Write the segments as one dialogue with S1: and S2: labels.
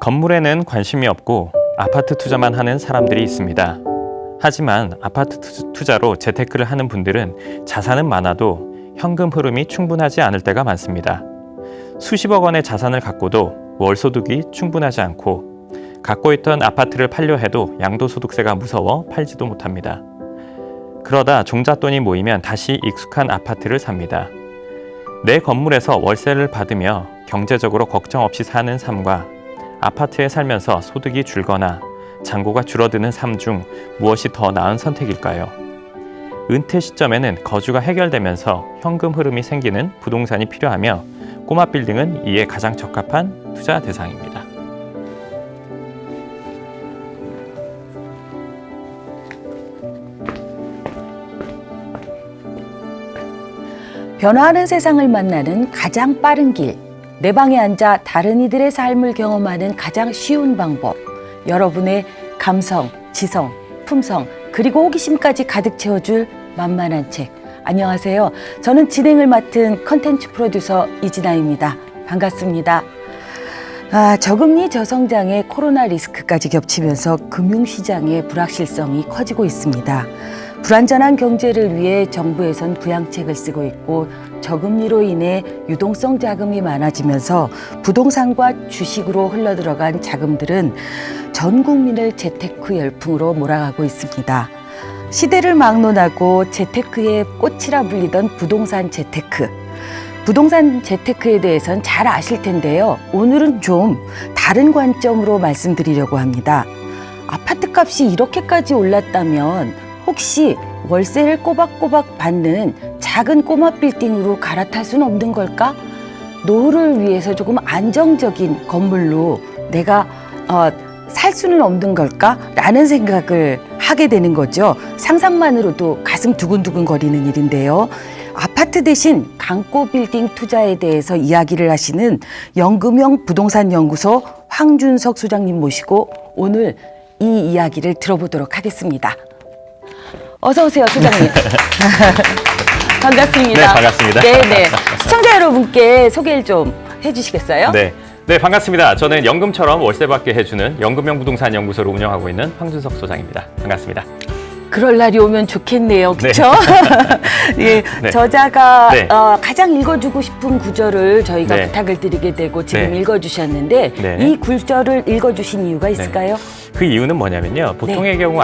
S1: 건물에는 관심이 없고 아파트 투자만 하는 사람들이 있습니다. 하지만 아파트 투자로 재테크를 하는 분들은 자산은 많아도 현금 흐름이 충분하지 않을 때가 많습니다. 수십억 원의 자산을 갖고도 월소득이 충분하지 않고 갖고 있던 아파트를 팔려 해도 양도소득세가 무서워 팔지도 못합니다. 그러다 종잣돈이 모이면 다시 익숙한 아파트를 삽니다. 내 건물에서 월세를 받으며 경제적으로 걱정 없이 사는 삶과 아파트에 살면서 소득이 줄거나 잔고가 줄어드는 삶 중 무엇이 더 나은 선택일까요? 은퇴 시점에는 거주가 해결되면서 현금 흐름이 생기는 부동산이 필요하며 꼬마 빌딩은 이에 가장 적합한 투자 대상입니다.
S2: 변화하는 세상을 만나는 가장 빠른 길, 내 방에 앉아 다른 이들의 삶을 경험하는 가장 쉬운 방법, 여러분의 감성, 지성, 품성, 그리고 호기심까지 가득 채워줄 만만한 책. 안녕하세요. 저는 진행을 맡은 컨텐츠 프로듀서 이진아입니다. 반갑습니다. 저금리 저성장에 코로나 리스크까지 겹치면서 금융시장의 불확실성이 커지고 있습니다. 불안전한 경제를 위해 정부에선 부양책을 쓰고 있고 저금리로 인해 유동성 자금이 많아지면서 부동산과 주식으로 흘러들어간 자금들은 전 국민을 재테크 열풍으로 몰아가고 있습니다. 시대를 막론하고 재테크의 꽃이라 불리던 부동산 재테크. 부동산 재테크에 대해선 잘 아실 텐데요. 오늘은 좀 다른 관점으로 말씀드리려고 합니다. 아파트 값이 이렇게까지 올랐다면 혹시 월세를 꼬박꼬박 받는 작은 꼬마 빌딩으로 갈아탈 수는 없는 걸까? 노후를 위해서 조금 안정적인 건물로 내가 살 수는 없는 걸까? 라는 생각을 하게 되는 거죠. 상상만으로도 가슴 두근두근 거리는 일인데요. 아파트 대신 강고 빌딩 투자에 대해서 이야기를 하시는 연금형 부동산 연구소 황준석 소장님 모시고 오늘 이 이야기를 들어보도록 하겠습니다. 어서 오세요, 소장님. 반갑습니다.
S1: 네, 반갑습니다.
S2: 네네. 시청자 여러분께 소개를 좀 해주시겠어요?
S1: 네, 반갑습니다. 저는 연금처럼 월세 받게 해주는 연금형 부동산 연구소를 운영하고 있는 황준석 소장입니다. 반갑습니다.
S2: 그럴 날이 오면 좋겠네요. 그렇죠? 예,
S1: 네.
S2: 저자가
S1: 네.
S2: 가장 읽어주고 싶은 구절을 저희가
S1: 네.
S2: 부탁을 드리게 되고 지금
S1: 네.
S2: 읽어주셨는데
S1: 네.
S2: 이 구절을 읽어주신 이유가 있을까요?
S1: 그 이유는 뭐냐면요. 보통의 경우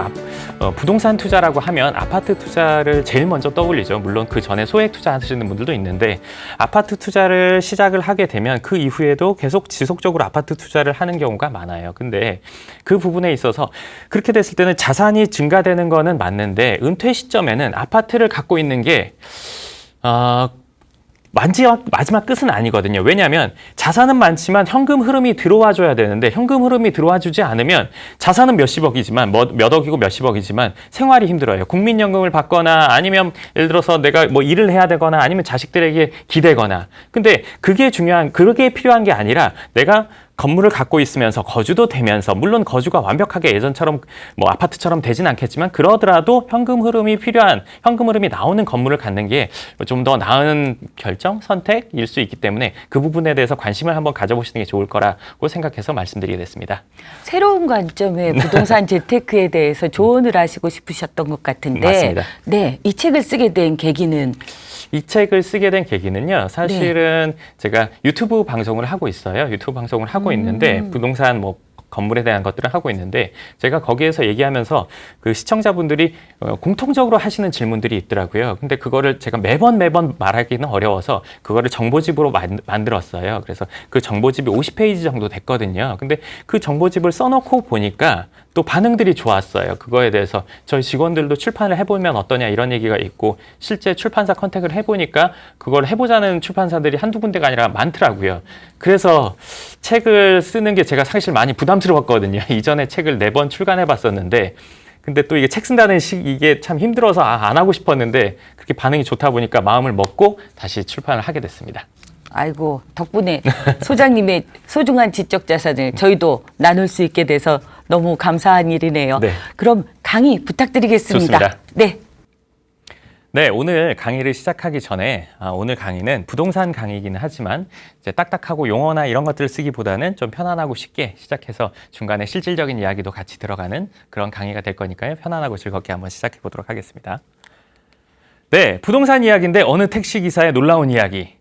S1: 부동산 투자라고 하면 아파트 투자를 제일 먼저 떠올리죠. 물론 그 전에 소액 투자하시는 분들도 있는데 아파트 투자를 시작을 하게 되면 그 이후에도 계속 지속적으로 아파트 투자를 하는 경우가 많아요. 근데 그 부분에 있어서 그렇게 됐을 때는 자산이 증가되는 거는 맞는데 은퇴 시점에는 아파트를 갖고 있는 게 마지막 끝은 아니거든요. 왜냐하면 자산은 많지만 현금 흐름이 들어와줘야 되는데 현금 흐름이 들어와주지 않으면 자산은 몇십억이지만 몇 억이고 몇십억이지만 생활이 힘들어요. 국민연금을 받거나 아니면 예를 들어서 내가 뭐 일을 해야 되거나 아니면 자식들에게 기대거나. 근데 그게 필요한 게 아니라 내가 건물을 갖고 있으면서 거주도 되면서 물론 거주가 완벽하게 예전처럼 뭐 아파트처럼 되진 않겠지만 그러더라도 현금 흐름이 나오는 건물을 갖는 게 좀 더 나은 결정, 선택일 수 있기 때문에 그 부분에 대해서 관심을 한번 가져보시는 게 좋을 거라고 생각해서 말씀드리게 됐습니다.
S2: 새로운 관점의 부동산 재테크에 대해서 조언을 하시고 싶으셨던 것 같은데
S1: 맞습니다.
S2: 네, 이 책을 쓰게 된 계기는?
S1: 이 책을 쓰게 된 계기는요. 사실은 제가 유튜브 방송을 하고 있어요. 유튜브 방송을 하고 있는데 부동산 건물에 대한 것들을 하고 있는데 제가 거기에서 얘기하면서 그 시청자분들이 공통적으로 하시는 질문들이 있더라고요. 근데 그거를 제가 매번 말하기는 어려워서 그거를 정보집으로 만들었어요. 그래서 그 정보집이 50페이지 정도 됐거든요. 근데 그 정보집을 써놓고 보니까 또 반응들이 좋았어요. 그거에 대해서 저희 직원들도 출판을 해보면 어떠냐 이런 얘기가 있고 실제 출판사 컨택을 해보니까 그걸 해보자는 출판사들이 한두 군데가 아니라 많더라고요. 그래서 책을 쓰는 게 제가 사실 많이 부담스러웠거든요. 이전에 책을 4번 출간해봤었는데 근데 또 이게 책 쓴다는 이게 참 힘들어서 안 하고 싶었는데 그렇게 반응이 좋다 보니까 마음을 먹고 다시 출판을 하게 됐습니다.
S2: 아이고, 덕분에 소장님의 소중한 지적 자산을 저희도 나눌 수 있게 돼서 너무 감사한 일이네요.
S1: 네.
S2: 그럼 강의 부탁드리겠습니다.
S1: 좋습니다.
S2: 네.
S1: 네, 오늘 강의를 시작하기 전에 오늘 강의는 부동산 강의이기는 하지만 이제 딱딱하고 용어나 이런 것들을 쓰기보다는 좀 편안하고 쉽게 시작해서 중간에 실질적인 이야기도 같이 들어가는 그런 강의가 될 거니까요. 편안하고 즐겁게 한번 시작해 보도록 하겠습니다. 네, 부동산 이야기인데 어느 택시기사의 놀라운 이야기.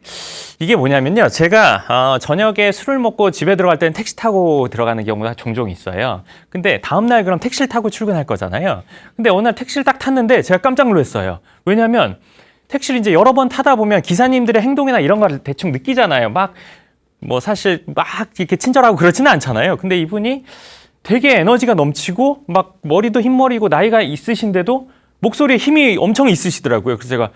S1: 이게 뭐냐면요. 제가 저녁에 술을 먹고 집에 들어갈 때는 택시 타고 들어가는 경우가 종종 있어요. 근데 다음날 그럼 택시를 타고 출근할 거잖아요. 근데 어느 날 택시를 딱 탔는데 제가 깜짝 놀랐어요. 왜냐하면 택시를 이제 여러 번 타다 보면 기사님들의 행동이나 이런 걸 대충 느끼잖아요. 막 뭐 사실 막 이렇게 친절하고 그렇지는 않잖아요. 근데 이분이 되게 에너지가 넘치고 막 머리도 흰머리고 나이가 있으신데도 목소리에 힘이 엄청 있으시더라고요. 그래서 제가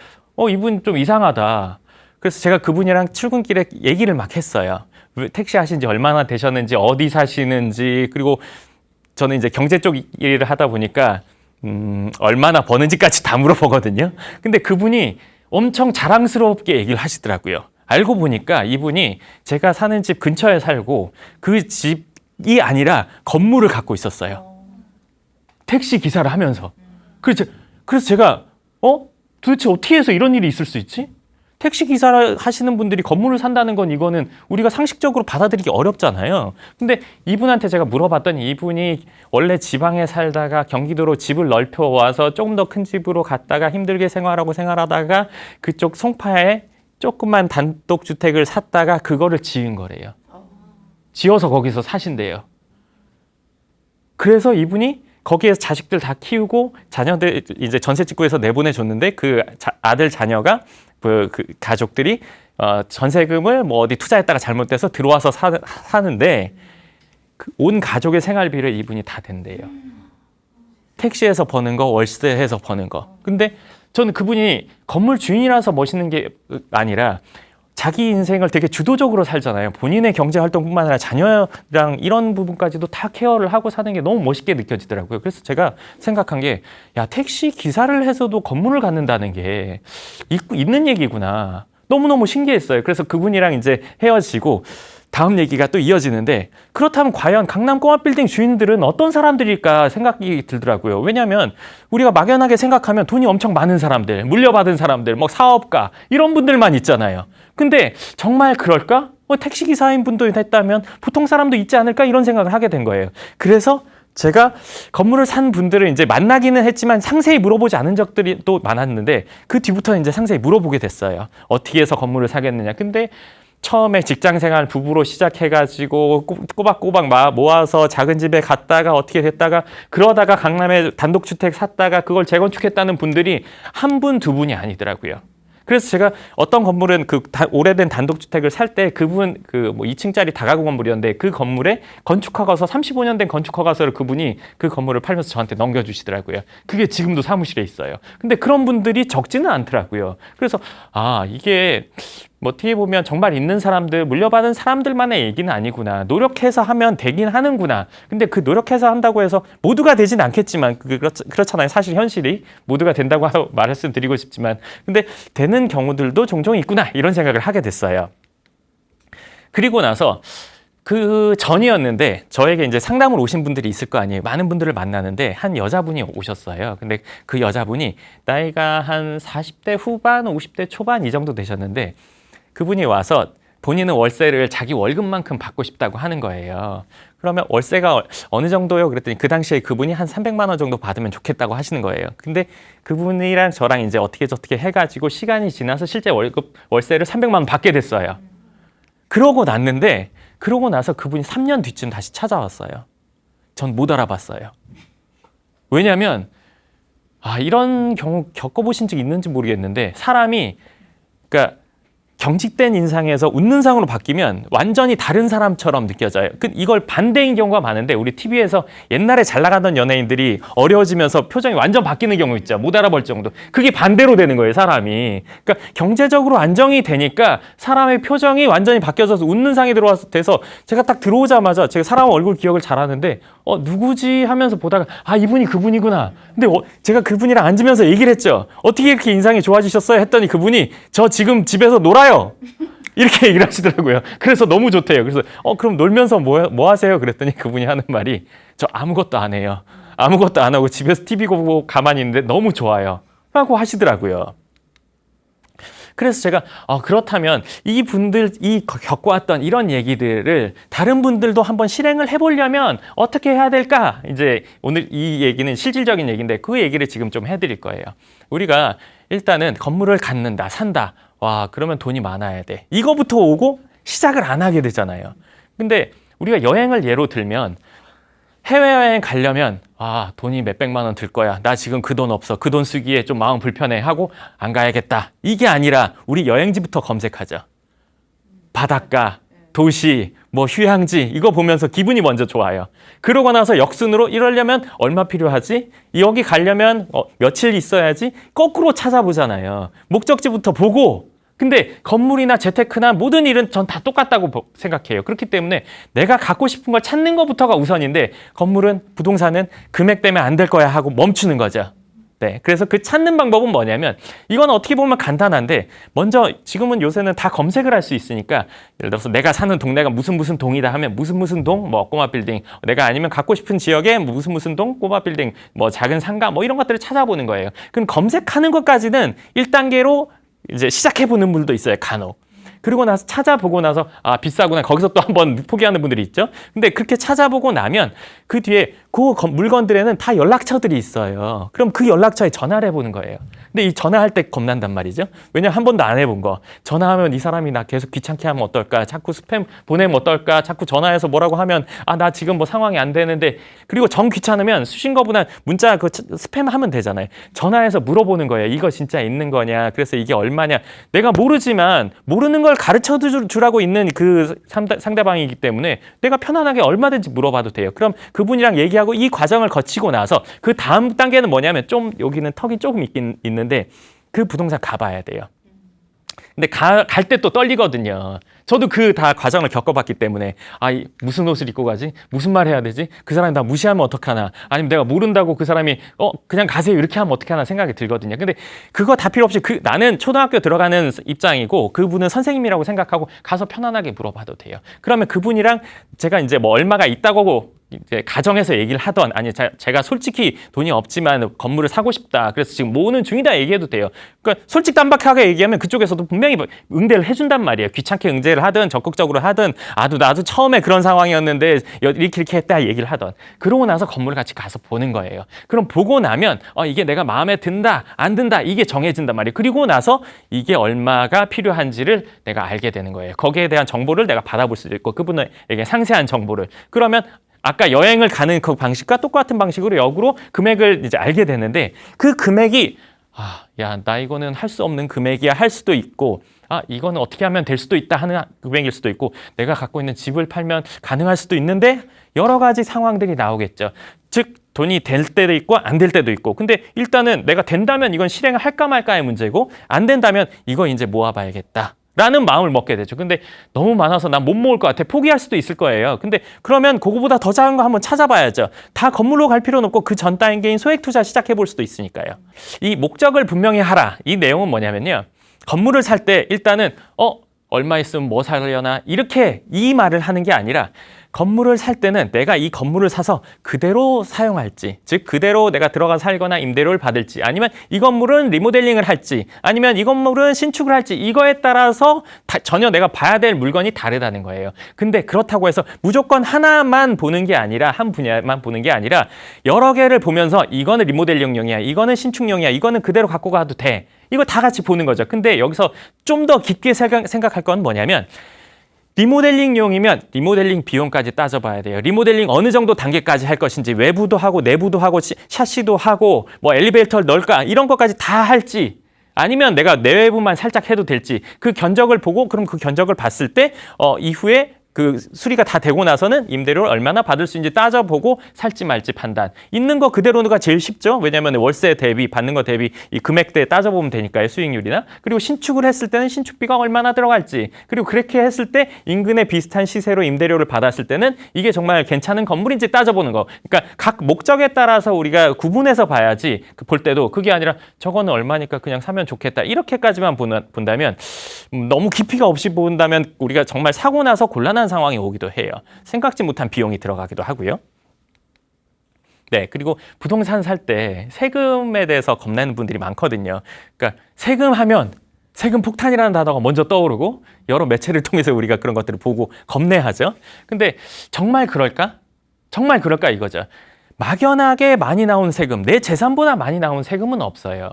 S1: 이분 좀 이상하다. 그래서 제가 그분이랑 출근길에 얘기를 막 했어요. 택시 하신 지 얼마나 되셨는지, 어디 사시는지, 그리고 저는 이제 경제 쪽 일을 하다 보니까 얼마나 버는지까지 다 물어보거든요. 근데 그분이 엄청 자랑스럽게 얘기를 하시더라고요. 알고 보니까 이분이 제가 사는 집 근처에 살고 그 집이 아니라 건물을 갖고 있었어요. 택시 기사를 하면서. 그래서 제가 도대체 어떻게 해서 이런 일이 있을 수 있지? 택시 기사를 하시는 분들이 건물을 산다는 건 이거는 우리가 상식적으로 받아들이기 어렵잖아요. 근데 이분한테 제가 물어봤더니 이분이 원래 지방에 살다가 경기도로 집을 넓혀 와서 조금 더 큰 집으로 갔다가 힘들게 생활하다가 그쪽 송파에 조그만 단독주택을 샀다가 그거를 지은 거래요. 지어서 거기서 사신대요. 그래서 이분이 거기에서 자식들 다 키우고 자녀들 이제 전세 직구해서 내보내줬는데 그 아들 자녀가 그 가족들이 전세금을 뭐 어디 투자했다가 잘못돼서 들어와서 사는데 온 가족의 생활비를 이분이 다 댄대요. 택시에서 버는 거, 월세에서 버는 거. 근데 저는 그분이 건물 주인이라서 멋있는 게 아니라 자기 인생을 되게 주도적으로 살잖아요. 본인의 경제 활동뿐만 아니라 자녀랑 이런 부분까지도 다 케어를 하고 사는 게 너무 멋있게 느껴지더라고요. 그래서 제가 생각한 게, 야, 택시 기사를 해서도 건물을 갖는다는 게 있는 얘기구나. 너무너무 신기했어요. 그래서 그분이랑 이제 헤어지고 다음 얘기가 또 이어지는데, 그렇다면 과연 강남 꼬마빌딩 주인들은 어떤 사람들일까 생각이 들더라고요. 왜냐하면 우리가 막연하게 생각하면 돈이 엄청 많은 사람들, 물려받은 사람들, 뭐 사업가 이런 분들만 있잖아요. 근데 정말 그럴까? 택시기사인 분도 했다면 보통 사람도 있지 않을까? 이런 생각을 하게 된 거예요. 그래서 제가 건물을 산 분들을 이제 만나기는 했지만 상세히 물어보지 않은 적들이 또 많았는데 그 뒤부터는 이제 상세히 물어보게 됐어요. 어떻게 해서 건물을 사겠느냐. 근데 처음에 직장생활 부부로 시작해가지고 꼬박꼬박 모아서 작은 집에 갔다가 어떻게 됐다가 그러다가 강남에 단독주택 샀다가 그걸 재건축했다는 분들이 한 분, 두 분이 아니더라고요. 그래서 제가 어떤 건물은 오래된 단독주택을 살 때 그분 뭐 2층짜리 다가구 건물이었는데 그 건물에 건축허가서 35년 된 건축허가서를 그분이 그 건물을 팔면서 저한테 넘겨주시더라고요. 그게 지금도 사무실에 있어요. 근데 그런 분들이 적지는 않더라고요. 그래서 이게 뭐 어떻게 보면 정말 있는 사람들, 물려받은 사람들만의 얘기는 아니구나. 노력해서 하면 되긴 하는구나. 근데 그 노력해서 한다고 해서 모두가 되진 않겠지만 그렇잖아요. 사실 현실이 모두가 된다고 말씀드리고 싶지만 근데 되는 경우들도 종종 있구나. 이런 생각을 하게 됐어요. 그리고 나서 그 전이었는데 저에게 이제 상담을 오신 분들이 있을 거 아니에요. 많은 분들을 만나는데 한 여자분이 오셨어요. 근데 그 여자분이 나이가 한 40대 후반, 50대 초반 이 정도 되셨는데 그분이 와서 본인은 월세를 자기 월급만큼 받고 싶다고 하는 거예요. 그러면 월세가 어느 정도요? 그랬더니 그 당시에 그분이 한 300만 원 정도 받으면 좋겠다고 하시는 거예요. 근데 그분이랑 저랑 이제 어떻게 저떻게 해가지고 시간이 지나서 실제 월세를 300만 원 받게 됐어요. 그러고 나서 그분이 3년 뒤쯤 다시 찾아왔어요. 전 못 알아봤어요. 왜냐하면 이런 경우 겪어보신 적 있는지 모르겠는데 사람이 그러니까 경직된 인상에서 웃는 상으로 바뀌면 완전히 다른 사람처럼 느껴져요. 이걸 반대인 경우가 많은데 우리 TV에서 옛날에 잘 나가던 연예인들이 어려워지면서 표정이 완전 바뀌는 경우 있죠. 못 알아볼 정도. 그게 반대로 되는 거예요, 사람이. 그러니까 경제적으로 안정이 되니까 사람의 표정이 완전히 바뀌어져서 웃는 상이 돼서 제가 딱 들어오자마자 제가 사람 얼굴 기억을 잘하는데 누구지 하면서 보다가 이분이 그분이구나. 근데 제가 그분이랑 앉으면서 얘기를 했죠. 어떻게 이렇게 인상이 좋아지셨어요? 했더니 그분이 저 지금 집에서 놀아요. 이렇게 얘기를 하시더라고요. 그래서 너무 좋대요. 그래서 그럼 놀면서 뭐 하세요? 그랬더니 그분이 하는 말이 저 아무것도 안 해요. 아무것도 안 하고 집에서 TV 보고 가만히 있는데 너무 좋아요. 라고 하시더라고요. 그래서 제가 그렇다면 이 겪어왔던 이런 얘기들을 다른 분들도 한번 실행을 해보려면 어떻게 해야 될까? 이제 오늘 이 얘기는 실질적인 얘기인데 그 얘기를 지금 좀 해드릴 거예요. 우리가 일단은 건물을 갖는다, 산다. 와, 그러면 돈이 많아야 돼. 이거부터 오고 시작을 안 하게 되잖아요. 근데 우리가 여행을 예로 들면 해외여행 가려면 돈이 몇백만 원 들 거야. 나 지금 그 돈 없어. 그 돈 쓰기에 좀 마음 불편해 하고 안 가야겠다. 이게 아니라 우리 여행지부터 검색하자. 바닷가, 도시, 뭐 휴양지 이거 보면서 기분이 먼저 좋아요. 그러고 나서 역순으로 이러려면 얼마 필요하지? 여기 가려면 며칠 있어야지? 거꾸로 찾아보잖아요. 목적지부터 보고. 근데 건물이나 재테크나 모든 일은 전 다 똑같다고 생각해요. 그렇기 때문에 내가 갖고 싶은 걸 찾는 것부터가 우선인데 건물은 부동산은 금액 때문에 안 될 거야 하고 멈추는 거죠. 네, 그래서 그 찾는 방법은 뭐냐면 이건 어떻게 보면 간단한데 먼저 지금은 요새는 다 검색을 할 수 있으니까 예를 들어서 내가 사는 동네가 무슨 동이다 하면 무슨 동, 뭐 꼬마 빌딩 내가 아니면 갖고 싶은 지역에 무슨 동, 꼬마 빌딩 뭐 작은 상가 뭐 이런 것들을 찾아보는 거예요. 그럼 검색하는 것까지는 1단계로 이제 시작해보는 분들도 있어요, 간혹. 그리고 나서 찾아보고 나서 비싸구나 거기서 또 한번 포기하는 분들이 있죠. 근데 그렇게 찾아보고 나면 그 뒤에 그 물건들에는 다 연락처들이 있어요. 그럼 그 연락처에 전화를 해보는 거예요. 근데 이 전화할 때 겁난단 말이죠. 왜냐면 한 번도 안 해본 거. 전화하면 이 사람이 나 계속 귀찮게 하면 어떨까? 자꾸 스팸 보내면 어떨까? 자꾸 전화해서 뭐라고 하면 나 지금 뭐 상황이 안 되는데 그리고 정 귀찮으면 수신 거보다 문자 그 스팸 하면 되잖아요. 전화해서 물어보는 거예요. 이거 진짜 있는 거냐? 그래서 이게 얼마냐? 내가 모르지만 모르는 걸 가르쳐 주라고 있는 그 상대방이기 때문에 내가 편안하게 얼마든지 물어봐도 돼요. 그럼 그분이랑 얘기하고 이 과정을 거치고 나서 그 다음 단계는 뭐냐면 좀 여기는 턱이 조금 있긴 있는데 그 부동산 가봐야 돼요. 근데 갈 때 또 떨리거든요. 저도 그 다 과정을 겪어봤기 때문에 무슨 옷을 입고 가지? 무슨 말 해야 되지? 그 사람이 나 무시하면 어떡하나? 아니면 내가 모른다고 그 사람이 그냥 가세요 이렇게 하면 어떡하나 생각이 들거든요. 근데 그거 다 필요 없이 나는 초등학교 들어가는 입장이고 그분은 선생님이라고 생각하고 가서 편안하게 물어봐도 돼요. 그러면 그분이랑 제가 이제 뭐 얼마가 있다고 이제 가정에서 얘기를 하던 아니 제가 솔직히 돈이 없지만 건물을 사고 싶다. 그래서 지금 모으는 중이다 얘기해도 돼요. 그러니까 솔직담박하게 얘기하면 그쪽에서도 분명히 응대를 해준단 말이에요. 귀찮게 응대를 하든 적극적으로 하든 나도 처음에 그런 상황이었는데 이렇게 했다 얘기를 하던 그러고 나서 건물을 같이 가서 보는 거예요. 그럼 보고 나면 이게 내가 마음에 든다 안 든다 이게 정해진단 말이에요. 그리고 나서 이게 얼마가 필요한지를 내가 알게 되는 거예요. 거기에 대한 정보를 내가 받아볼 수도 있고 그분에게 상세한 정보를 그러면 아까 여행을 가는 그 방식과 똑같은 방식으로 역으로 금액을 이제 알게 되는데 그 금액이 나 이거는 할 수 없는 금액이야 할 수도 있고 이거는 어떻게 하면 될 수도 있다 하는 금액일 수도 있고 내가 갖고 있는 집을 팔면 가능할 수도 있는데 여러 가지 상황들이 나오겠죠. 즉 돈이 될 때도 있고 안 될 때도 있고 근데 일단은 내가 된다면 이건 실행을 할까 말까의 문제고 안 된다면 이거 이제 모아봐야겠다. 라는 마음을 먹게 되죠. 근데 너무 많아서 난 못 모을 것 같아. 포기할 수도 있을 거예요. 근데 그러면 그거보다 더 작은 거 한번 찾아봐야죠. 다 건물로 갈 필요는 없고 그 전 단계인 소액 투자 시작해 볼 수도 있으니까요. 이 목적을 분명히 하라. 이 내용은 뭐냐면요. 건물을 살 때 일단은 얼마 있으면 뭐 사려나 이렇게 이 말을 하는 게 아니라 건물을 살 때는 내가 이 건물을 사서 그대로 사용할지 즉 그대로 내가 들어가 살거나 임대료를 받을지 아니면 이 건물은 리모델링을 할지 아니면 이 건물은 신축을 할지 이거에 따라서 전혀 내가 봐야 될 물건이 다르다는 거예요. 근데 그렇다고 해서 무조건 하나만 보는 게 아니라 한 분야만 보는 게 아니라 여러 개를 보면서 이거는 리모델링용이야 이거는 신축용이야 이거는 그대로 갖고 가도 돼 이거 다 같이 보는 거죠. 근데 여기서 좀 더 깊게 생각할 건 뭐냐면 리모델링용이면 리모델링 비용까지 따져봐야 돼요. 리모델링 어느 정도 단계까지 할 것인지 외부도 하고 내부도 하고 샤시도 하고 뭐 엘리베이터를 넣을까 이런 것까지 다 할지 아니면 내가 내외부만 살짝 해도 될지 그 견적을 보고 그럼 그 견적을 봤을 때 이후에 그 수리가 다 되고 나서는 임대료를 얼마나 받을 수 있는지 따져보고 살지 말지 판단. 있는 거 그대로가 제일 쉽죠. 왜냐하면 월세 대비 받는 거 대비 이 금액대에 따져보면 되니까요. 수익률이나. 그리고 신축을 했을 때는 신축비가 얼마나 들어갈지. 그리고 그렇게 했을 때 인근에 비슷한 시세로 임대료를 받았을 때는 이게 정말 괜찮은 건물인지 따져보는 거. 그러니까 각 목적에 따라서 우리가 구분해서 봐야지 볼 때도 그게 아니라 저거는 얼마니까 그냥 사면 좋겠다. 이렇게까지만 본다면 너무 깊이가 없이 본다면 우리가 정말 사고 나서 곤란한 상황이 오기도 해요. 생각지 못한 비용이 들어가기도 하고요. 네, 그리고 부동산 살 때 세금에 대해서 겁내는 분들이 많거든요. 그러니까 세금 하면 세금 폭탄이라는 단어가 먼저 떠오르고 여러 매체를 통해서 우리가 그런 것들을 보고 겁내하죠. 근데 정말 그럴까? 정말 그럴까 이거죠. 막연하게 많이 나온 세금, 내 재산보다 많이 나온 세금은 없어요.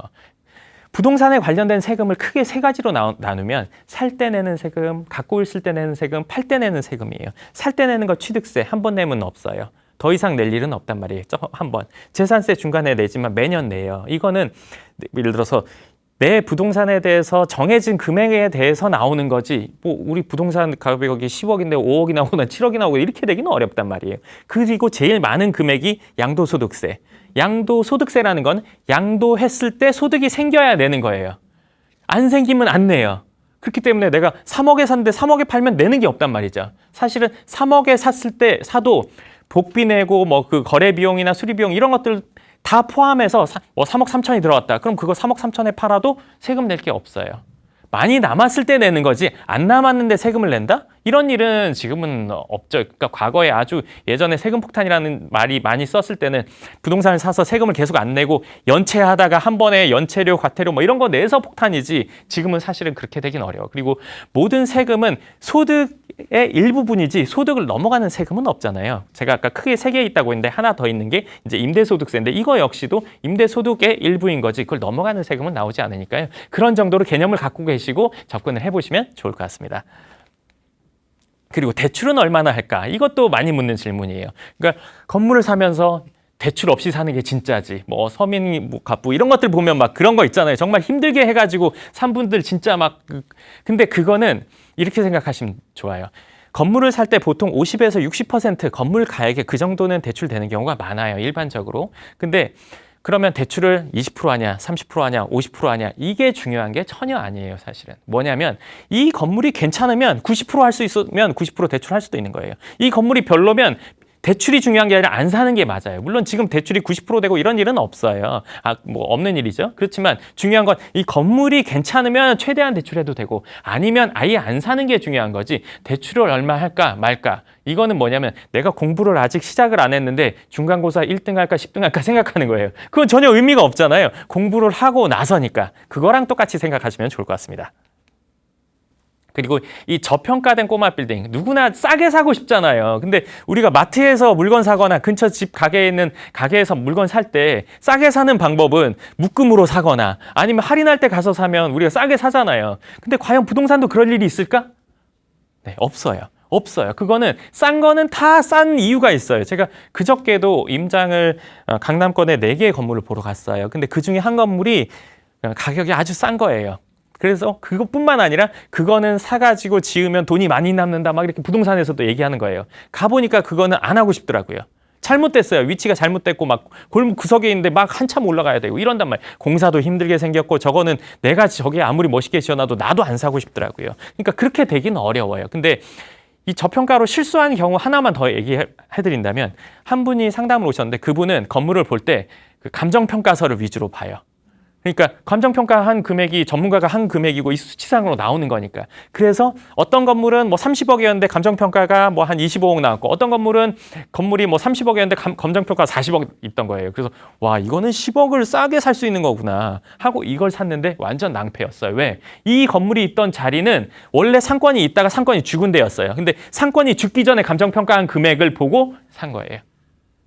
S1: 부동산에 관련된 세금을 크게 세 가지로 나누면 살 때 내는 세금, 갖고 있을 때 내는 세금, 팔 때 내는 세금이에요. 살 때 내는 거 취득세 한 번 내면 없어요. 더 이상 낼 일은 없단 말이에요. 한 번. 재산세 중간에 내지만 매년 내요. 이거는 예를 들어서 내 부동산에 대해서 정해진 금액에 대해서 나오는 거지, 뭐 우리 부동산 가격이 10억인데 5억이 나오거나 7억이 나오고 이렇게 되기는 어렵단 말이에요. 그리고 제일 많은 금액이 양도소득세. 양도소득세라는 건 양도했을 때 소득이 생겨야 내는 거예요. 안 생기면 안 내요. 그렇기 때문에 내가 3억에 샀는데 3억에 팔면 내는 게 없단 말이죠. 사실은 3억에 샀을 때 사도 복비 내고 뭐 그 거래 비용이나 수리 비용 이런 것들 다 포함해서 뭐 3억 3천이 들어왔다. 그럼 그거 3억 3천에 팔아도 세금 낼 게 없어요. 많이 남았을 때 내는 거지 안 남았는데 세금을 낸다? 이런 일은 지금은 없죠. 그러니까 과거에 아주 예전에 세금 폭탄이라는 말이 많이 썼을 때는 부동산을 사서 세금을 계속 안 내고 연체하다가 한 번에 연체료, 과태료 뭐 이런 거 내서 폭탄이지 지금은 사실은 그렇게 되긴 어려워. 그리고 모든 세금은 소득의 일부분이지 소득을 넘어가는 세금은 없잖아요. 제가 아까 크게 세 개 있다고 했는데 하나 더 있는 게 이제 임대소득세인데 이거 역시도 임대소득의 일부인 거지 그걸 넘어가는 세금은 나오지 않으니까요. 그런 정도로 개념을 갖고 계시고 접근을 해보시면 좋을 것 같습니다. 그리고 대출은 얼마나 할까? 이것도 많이 묻는 질문이에요. 그러니까 건물을 사면서 대출 없이 사는 게 진짜지. 뭐 서민 갑부 이런 것들 보면 막 그런 거 있잖아요. 정말 힘들게 해가지고 산 분들 진짜 막 근데 그거는 이렇게 생각하시면 좋아요. 건물을 살 때 보통 50에서 60% 건물 가액에 그 정도는 대출되는 경우가 많아요. 일반적으로. 근데 그러면 대출을 20% 하냐, 30% 하냐, 50% 하냐 이게 중요한 게 전혀 아니에요. 사실은. 뭐냐면 이 건물이 괜찮으면 90% 할 수 있으면 90% 대출할 수도 있는 거예요. 이 건물이 별로면 대출이 중요한 게 아니라 안 사는 게 맞아요. 물론 지금 대출이 90% 되고 이런 일은 없어요. 뭐 없는 일이죠. 그렇지만 중요한 건 이 건물이 괜찮으면 최대한 대출해도 되고 아니면 아예 안 사는 게 중요한 거지 대출을 얼마 할까 말까 이거는 뭐냐면 내가 공부를 아직 시작을 안 했는데 중간고사 1등 할까 10등 할까 생각하는 거예요. 그건 전혀 의미가 없잖아요. 공부를 하고 나서니까 그거랑 똑같이 생각하시면 좋을 것 같습니다. 그리고 이 저평가된 꼬마 빌딩 누구나 싸게 사고 싶잖아요. 근데 우리가 마트에서 물건 사거나 근처 집 가게에 있는 가게에서 물건 살 때 싸게 사는 방법은 묶음으로 사거나 아니면 할인할 때 가서 사면 우리가 싸게 사잖아요. 근데 과연 부동산도 그럴 일이 있을까? 네, 없어요. 없어요. 그거는 싼 거는 다 싼 이유가 있어요. 제가 그저께도 임장을 강남권에 4개의 건물을 보러 갔어요. 근데 그중에 한 건물이 가격이 아주 싼 거예요. 그래서 그것뿐만 아니라 그거는 사가지고 지으면 돈이 많이 남는다 막 이렇게 부동산에서도 얘기하는 거예요. 가보니까 그거는 안 하고 싶더라고요. 잘못됐어요. 위치가 잘못됐고 막 골목 구석에 있는데 막 한참 올라가야 되고 이런단 말이에요. 공사도 힘들게 생겼고 저거는 내가 저게 아무리 멋있게 지어놔도 나도 안 사고 싶더라고요. 그러니까 그렇게 되긴 어려워요. 근데 이 저평가로 실수한 경우 하나만 더 얘기해드린다면 한 분이 상담을 오셨는데 그분은 건물을 볼 때 그 감정평가서를 위주로 봐요. 그러니까 감정평가한 금액이 전문가가 한 금액이고 이 수치상으로 나오는 거니까. 그래서 어떤 건물은 뭐 30억이었는데 감정평가가 뭐 한 25억 나왔고 어떤 건물이 뭐 30억이었는데 감정평가 40억 있던 거예요. 그래서 와 이거는 10억을 싸게 살 수 있는 거구나 하고 이걸 샀는데 완전 낭패였어요. 왜? 이 건물이 있던 자리는 원래 상권이 있다가 상권이 죽은 데였어요. 근데 상권이 죽기 전에 감정평가한 금액을 보고 산 거예요.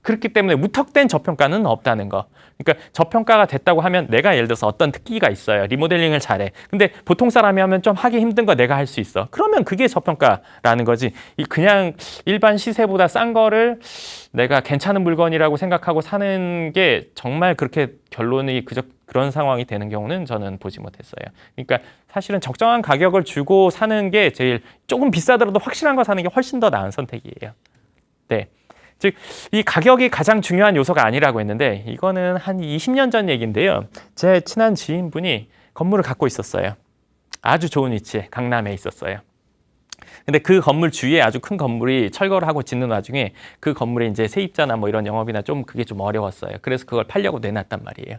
S1: 그렇기 때문에 무턱된 저평가는 없다는 거. 그러니까 저평가가 됐다고 하면 내가 예를 들어서 어떤 특기가 있어요. 리모델링을 잘해. 근데 보통 사람이 하면 좀 하기 힘든 거 내가 할 수 있어. 그러면 그게 저평가라는 거지. 그냥 일반 시세보다 싼 거를 내가 괜찮은 물건이라고 생각하고 사는 게 정말 그렇게 결론이 그런 상황이 되는 경우는 저는 보지 못했어요. 그러니까 사실은 적정한 가격을 주고 사는 게 제일 조금 비싸더라도 확실한 거 사는 게 훨씬 더 나은 선택이에요. 네. 즉, 이 가격이 가장 중요한 요소가 아니라고 했는데 이거는 한 20년 전 얘기인데요. 제 친한 지인분이 건물을 갖고 있었어요. 아주 좋은 위치에 강남에 있었어요. 근데 그 건물 주위에 아주 큰 건물이 철거를 하고 짓는 와중에 그 건물에 이제 세입자나 뭐 이런 영업이나 그게 좀 어려웠어요. 그래서 그걸 팔려고 내놨단 말이에요.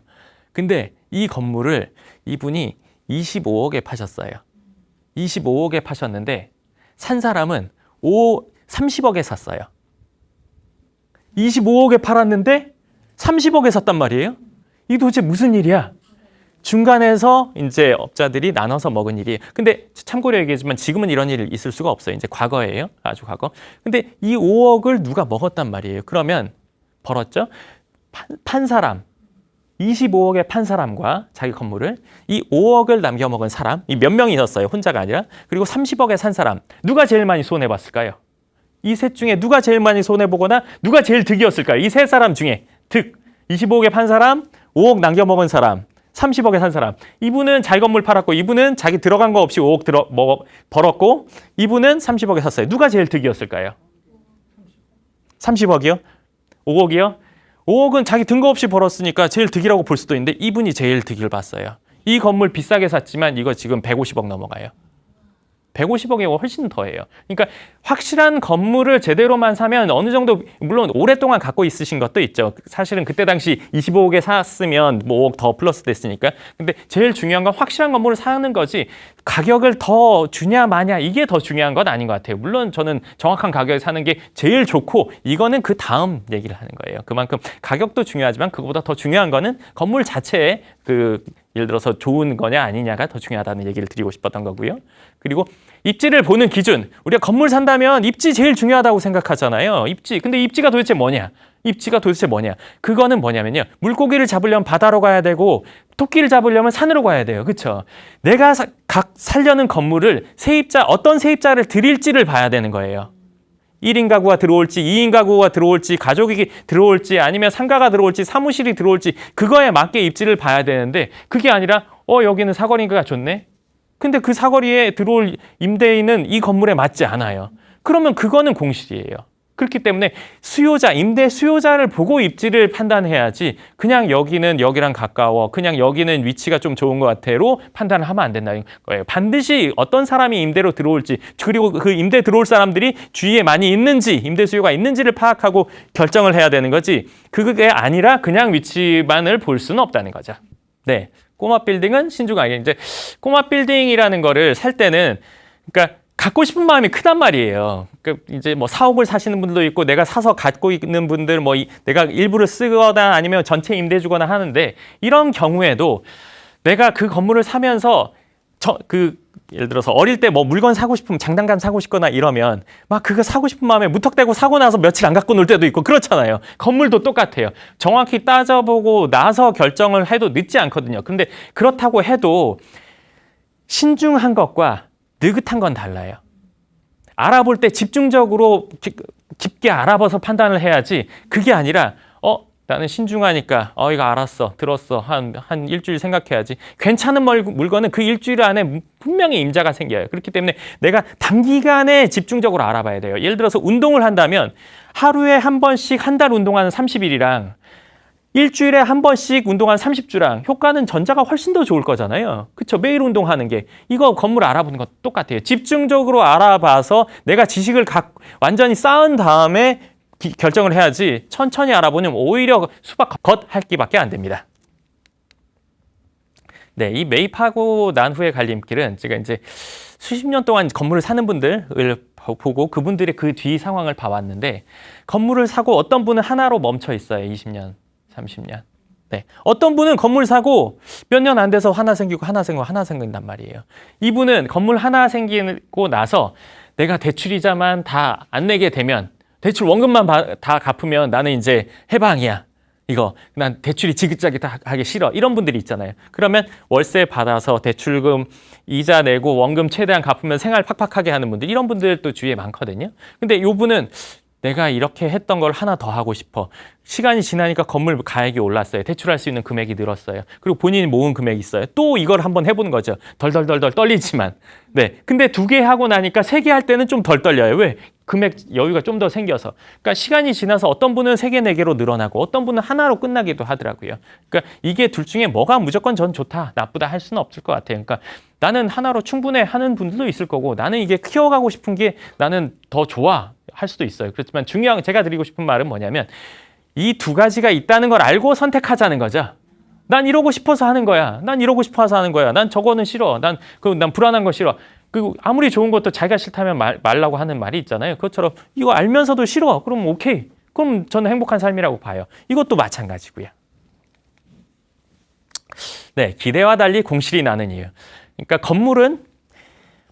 S1: 근데 이 건물을 이분이 25억에 파셨어요. 25억에 파셨는데 산 사람은 30억에 샀어요. 25억에 팔았는데 30억에 샀단 말이에요. 이게 도대체 무슨 일이야? 중간에서 이제 업자들이 나눠서 먹은 일이에요. 근데 참고로 얘기하지만 지금은 이런 일이 있을 수가 없어요. 이제 과거예요. 아주 과거. 근데 이 5억을 누가 먹었단 말이에요. 그러면 벌었죠? 판 사람. 25억에 판 사람과 자기 건물을 이 5억을 남겨먹은 사람, 이 몇 명이 있었어요. 혼자가 아니라. 그리고 30억에 산 사람. 누가 제일 많이 손해봤을까요? 이 셋 중에 누가 제일 많이 손해보거나 누가 제일 득이었을까요? 이 세 사람 중에 득. 25억에 판 사람, 5억 남겨먹은 사람, 30억에 산 사람. 이분은 자기 건물 팔았고 이분은 자기 들어간 거 없이 5억 벌었고 이분은 30억에 샀어요. 누가 제일 득이었을까요? 30억이요? 5억이요? 5억은 자기 든 거 없이 벌었으니까 제일 득이라고 볼 수도 있는데 이분이 제일 득을 봤어요. 이 건물 비싸게 샀지만 이거 지금 150억 넘어가요. 150억이 훨씬 더해요. 그러니까 확실한 건물을 제대로만 사면 어느 정도 물론 오랫동안 갖고 있으신 것도 있죠. 사실은 그때 당시 25억에 샀으면 뭐 5억 더 플러스 됐으니까. 근데 제일 중요한 건 확실한 건물을 사는 거지 가격을 더 주냐 마냐 이게 더 중요한 건 아닌 것 같아요. 물론 저는 정확한 가격에 사는 게 제일 좋고 이거는 그 다음 얘기를 하는 거예요. 그만큼 가격도 중요하지만 그거보다 더 중요한 거는 건물 자체에 예를 들어서 좋은 거냐 아니냐가 더 중요하다는 얘기를 드리고 싶었던 거고요. 그리고 입지를 보는 기준. 우리가 건물 산다면 입지 제일 중요하다고 생각하잖아요. 입지. 근데 입지가 도대체 뭐냐? 입지가 도대체 뭐냐? 그거는 뭐냐면요. 물고기를 잡으려면 바다로 가야 되고 토끼를 잡으려면 산으로 가야 돼요. 그렇죠? 내가 각 살려는 건물을 세입자 어떤 세입자를 들일지를 봐야 되는 거예요. 1인 가구가 들어올지 2인 가구가 들어올지 가족이 들어올지 아니면 상가가 들어올지 사무실이 들어올지 그거에 맞게 입지를 봐야 되는데 그게 아니라 여기는 사거리가 좋네. 근데 그 사거리에 들어올 임대인은 이 건물에 맞지 않아요. 그러면 그거는 공실이에요. 그렇기 때문에 수요자, 임대 수요자를 보고 입지를 판단해야지 그냥 여기는 여기랑 가까워, 그냥 여기는 위치가 좀 좋은 것 같아로 판단을 하면 안 된다는 거예요. 반드시 어떤 사람이 임대로 들어올지 그리고 그 임대 들어올 사람들이 주위에 많이 있는지 임대 수요가 있는지를 파악하고 결정을 해야 되는 거지 그게 아니라 그냥 위치만을 볼 수는 없다는 거죠. 네, 꼬마 빌딩은 신중하게 이제 꼬마 빌딩이라는 거를 살 때는 그러니까 갖고 싶은 마음이 크단 말이에요. 그러니까 이제 뭐 4억을 사시는 분들도 있고 내가 사서 갖고 있는 분들 뭐 내가 일부를 쓰거나 아니면 전체 임대 주거나 하는데 이런 경우에도 내가 그 건물을 사면서 예를 들어서 어릴 때 뭐 물건 사고 싶으면 장난감 사고 싶거나 이러면 막 그거 사고 싶은 마음에 무턱대고 사고 나서 며칠 안 갖고 놀 때도 있고 그렇잖아요. 건물도 똑같아요. 정확히 따져보고 나서 결정을 해도 늦지 않거든요. 근데 그렇다고 해도 신중한 것과 느긋한 건 달라요. 알아볼 때 집중적으로 깊게 알아봐서 판단을 해야지 그게 아니라 나는 신중하니까 이거 알았어 들었어 한 일주일 생각해야지 괜찮은 물건은 그 일주일 안에 분명히 임자가 생겨요. 그렇기 때문에 내가 단기간에 집중적으로 알아봐야 돼요. 예를 들어서 운동을 한다면 하루에 한 번씩 한 달 운동하는 30일이랑 일주일에 한 번씩 운동한 30주랑 효과는 전자가 훨씬 더 좋을 거잖아요. 그렇죠? 매일 운동하는 게 이거 건물 알아보는 거 똑같아요. 집중적으로 알아봐서 내가 지식을 완전히 쌓은 다음에 결정을 해야지 천천히 알아보면 오히려 수박 겉핥기밖에 안 됩니다. 네, 이 매입하고 난 후의 갈림길은 제가 이제 수십 년 동안 건물을 사는 분들을 보고 그분들의 그 뒤 상황을 봐왔는데 건물을 사고 어떤 분은 하나로 멈춰 있어요. 20년, 30년. 네, 어떤 분은 건물 사고 몇 년 안 돼서 하나 생기고 하나 생기고 하나 생긴단 말이에요. 이분은 건물 하나 생기고 나서 내가 대출이자만 다 안 내게 되면 대출 원금만 다 갚으면 나는 이제 해방이야. 이거 난 대출이 지긋지긋하게 싫어. 이런 분들이 있잖아요. 그러면 월세 받아서 대출금 이자 내고 원금 최대한 갚으면 생활 팍팍하게 하는 분들 이런 분들도 주위에 많거든요. 근데 이 분은 내가 이렇게 했던 걸 하나 더 하고 싶어. 시간이 지나니까 건물 가액이 올랐어요. 대출할 수 있는 금액이 늘었어요. 그리고 본인이 모은 금액이 있어요. 또 이걸 한번 해보는 거죠. 덜덜덜덜 떨리지만. 네. 근데 2개 하고 나니까 3개 할 때는 좀 덜 떨려요. 왜? 금액 여유가 좀 더 생겨서. 그러니까 시간이 지나서 어떤 분은 3개, 4개로 늘어나고 어떤 분은 하나로 끝나기도 하더라고요. 그러니까 이게 둘 중에 뭐가 무조건 전 좋다, 나쁘다 할 수는 없을 것 같아요. 그러니까 나는 하나로 충분해 하는 분들도 있을 거고 나는 이게 키워가고 싶은 게 나는 더 좋아 할 수도 있어요. 그렇지만 중요한 제가 드리고 싶은 말은 뭐냐면 이 2가지가 있다는 걸 알고 선택하자는 거죠. 난 이러고 싶어서 하는 거야. 난 이러고 싶어서 하는 거야. 난 저거는 싫어. 난 불안한 거 싫어. 그리고 아무리 좋은 것도 자기가 싫다면 말라고 하는 말이 있잖아요. 그것처럼 이거 알면서도 싫어. 그럼 오케이. 그럼 저는 행복한 삶이라고 봐요. 이것도 마찬가지고요. 네, 기대와 달리 공실이 나는 이유. 그러니까 건물은